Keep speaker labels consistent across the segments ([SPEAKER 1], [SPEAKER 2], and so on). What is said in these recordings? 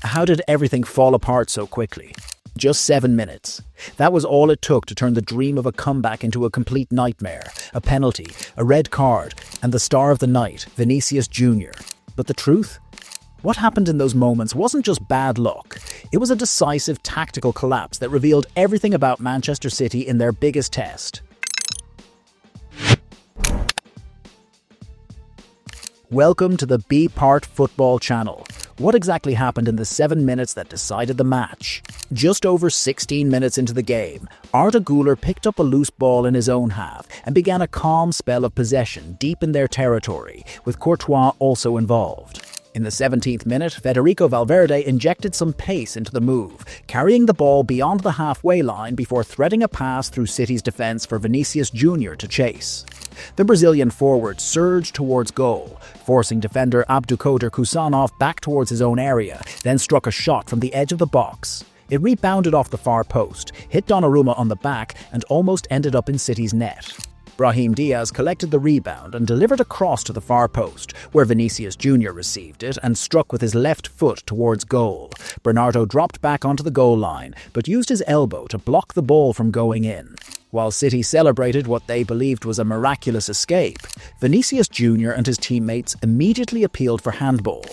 [SPEAKER 1] How did everything fall apart so quickly? Just 7 minutes. That was all it took to turn the dream of a comeback into a complete nightmare. A penalty, a red card, and the star of the night, Vinicius Jr. But the truth? What happened in those moments wasn't just bad luck. It was a decisive tactical collapse that revealed everything about Manchester City in their biggest test. Welcome to the Be Part Football channel. What exactly happened in the 7 minutes that decided the match? Just over 16 minutes into the game, Arda Güler picked up a loose ball in his own half and began a calm spell of possession deep in their territory, with Courtois also involved. In the 17th minute, Federico Valverde injected some pace into the move, carrying the ball beyond the halfway line before threading a pass through City's defence for Vinicius Jr to chase. The Brazilian forward surged towards goal, forcing defender Abdulkader Kusanov back towards his own area, then struck a shot from the edge of the box. It rebounded off the far post, hit Donnarumma on the back, and almost ended up in City's net. Brahim Diaz collected the rebound and delivered a cross to the far post, where Vinicius Jr received it and struck with his left foot towards goal. Bernardo dropped back onto the goal line, but used his elbow to block the ball from going in. While City celebrated what they believed was a miraculous escape, Vinicius Jr and his teammates immediately appealed for handball.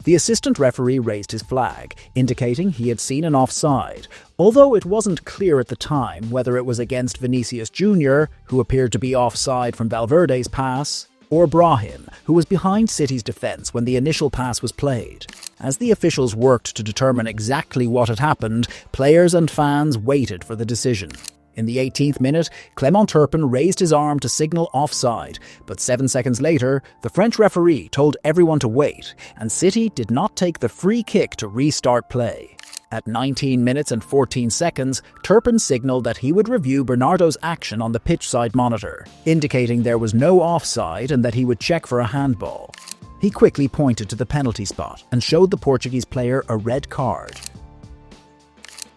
[SPEAKER 1] The assistant referee raised his flag, indicating he had seen an offside, although it wasn't clear at the time whether it was against Vinicius Jr, who appeared to be offside from Valverde's pass, or Brahim, who was behind City's defence when the initial pass was played. As the officials worked to determine exactly what had happened, players and fans waited for the decision. In the 18th minute, Clément Turpin raised his arm to signal offside, but 7 seconds later, the French referee told everyone to wait, and City did not take the free kick to restart play. At 19 minutes and 14 seconds, Turpin signalled that he would review Bernardo's action on the pitch-side monitor, indicating there was no offside and that he would check for a handball. He quickly pointed to the penalty spot and showed the Portuguese player a red card.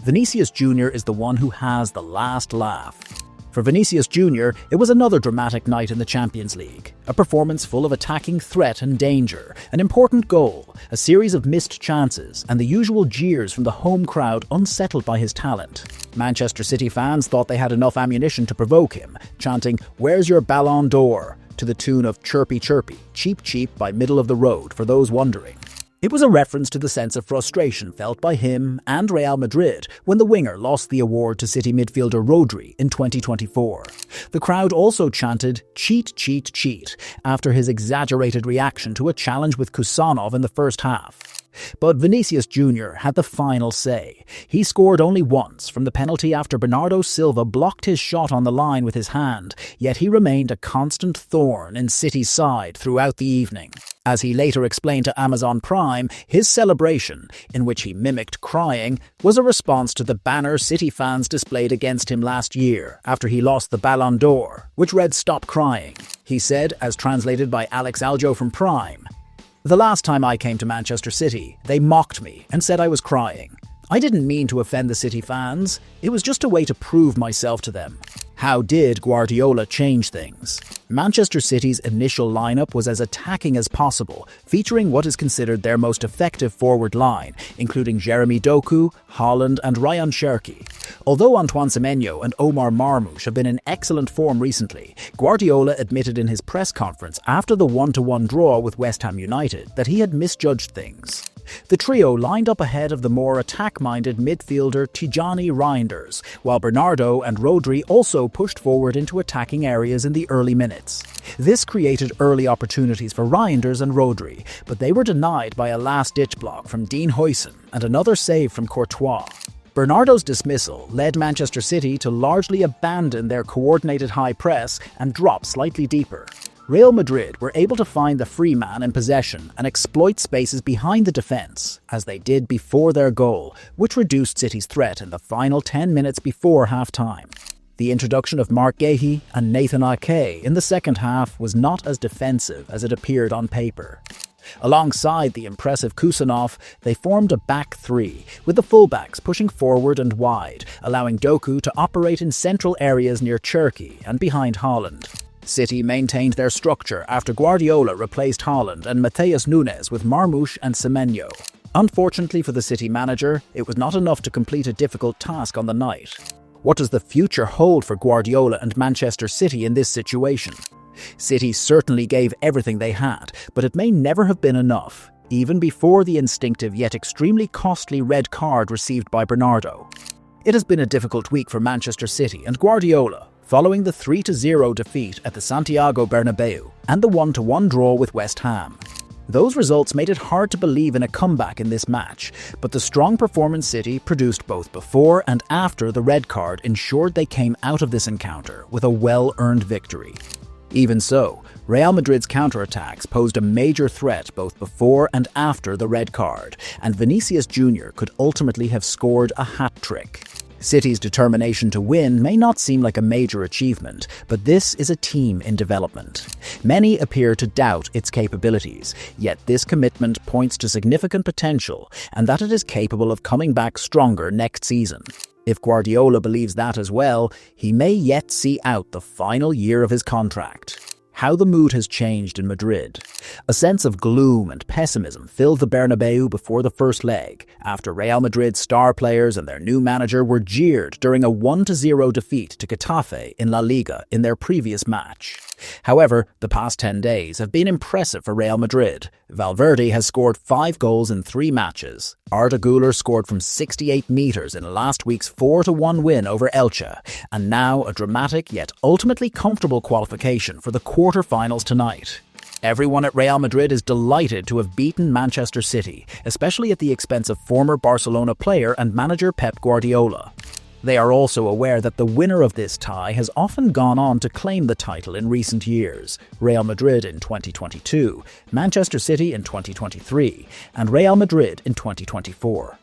[SPEAKER 1] Vinicius Jr is the one who has the last laugh. For Vinicius Jr, it was another dramatic night in the Champions League. A performance full of attacking threat and danger, an important goal, a series of missed chances, and the usual jeers from the home crowd unsettled by his talent. Manchester City fans thought they had enough ammunition to provoke him, chanting, "Where's your Ballon d'Or?" to the tune of "Chirpy Chirpy, Cheap Cheap" by Middle of the Road, for those wondering. It was a reference to the sense of frustration felt by him and Real Madrid when the winger lost the award to City midfielder Rodri in 2024. The crowd also chanted "Cheat, cheat, cheat" after his exaggerated reaction to a challenge with Kusanov in the first half. But Vinicius Jr had the final say. He scored only once from the penalty after Bernardo Silva blocked his shot on the line with his hand, yet he remained a constant thorn in City's side throughout the evening. As he later explained to Amazon Prime, his celebration, in which he mimicked crying, was a response to the banner City fans displayed against him last year after he lost the Ballon d'Or, which read "Stop Crying." He said, as translated by Alex Aljo from Prime, "The last time I came to Manchester City, they mocked me and said I was crying. I didn't mean to offend the City fans. It was just a way to prove myself to them." How did Guardiola change things? Manchester City's initial lineup was as attacking as possible, featuring what is considered their most effective forward line, including Jeremy Doku, Haaland and Ryan Cherki. Although Antoine Semenyo and Omar Marmoush have been in excellent form recently, Guardiola admitted in his press conference after the 1-1 draw with West Ham United that he had misjudged things. The trio lined up ahead of the more attack-minded midfielder Tijani Reinders, while Bernardo and Rodri also pushed forward into attacking areas in the early minutes. This created early opportunities for Reinders and Rodri, but they were denied by a last-ditch block from Dean Huijsen and another save from Courtois. Bernardo's dismissal led Manchester City to largely abandon their coordinated high press and drop slightly deeper. Real Madrid were able to find the free man in possession and exploit spaces behind the defence, as they did before their goal, which reduced City's threat in the final 10 minutes before half-time. The introduction of Marc Guéhi and Nathan Ake in the second half was not as defensive as it appeared on paper. Alongside the impressive Kusanov, they formed a back three, with the fullbacks pushing forward and wide, allowing Doku to operate in central areas near Cherki and behind Haaland. City maintained their structure after Guardiola replaced Haaland and Matheus Nunes with Marmoush and Semenyo. Unfortunately for the City manager, it was not enough to complete a difficult task on the night. What does the future hold for Guardiola and Manchester City in this situation? City certainly gave everything they had, but it may never have been enough, even before the instinctive yet extremely costly red card received by Bernardo. It has been a difficult week for Manchester City and Guardiola, following the 3-0 defeat at the Santiago Bernabeu and the 1-1 draw with West Ham. Those results made it hard to believe in a comeback in this match, but the strong performance City produced both before and after the red card ensured they came out of this encounter with a well-earned victory. Even so, Real Madrid's counterattacks posed a major threat both before and after the red card, and Vinicius Jr could ultimately have scored a hat-trick. City's determination to win may not seem like a major achievement, but this is a team in development. Many appear to doubt its capabilities, yet this commitment points to significant potential and that it is capable of coming back stronger next season. If Guardiola believes that as well, he may yet see out the final year of his contract. How the mood has changed in Madrid. A sense of gloom and pessimism filled the Bernabeu before the first leg, after Real Madrid's star players and their new manager were jeered during a 1-0 defeat to Getafe in La Liga in their previous match. However, the past 10 days have been impressive for Real Madrid. Valverde has scored 5 goals in 3 matches. Arda Güler scored from 68 metres in last week's 4-1 win over Elche, and now a dramatic yet ultimately comfortable qualification for the quarter-finals tonight. Everyone at Real Madrid is delighted to have beaten Manchester City, especially at the expense of former Barcelona player and manager Pep Guardiola. They are also aware that the winner of this tie has often gone on to claim the title in recent years: Real Madrid in 2022, Manchester City in 2023, and Real Madrid in 2024.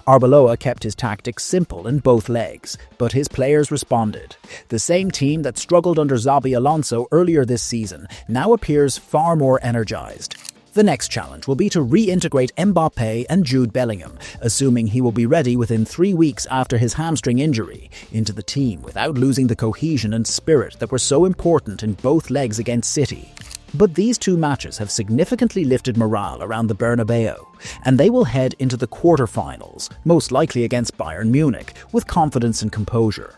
[SPEAKER 1] Arbeloa kept his tactics simple in both legs, but his players responded. The same team that struggled under Xabi Alonso earlier this season now appears far more energized. The next challenge will be to reintegrate Mbappe and Jude Bellingham, assuming he will be ready within 3 weeks after his hamstring injury, into the team without losing the cohesion and spirit that were so important in both legs against City. But these 2 matches have significantly lifted morale around the Bernabeu, and they will head into the quarter-finals, most likely against Bayern Munich, with confidence and composure.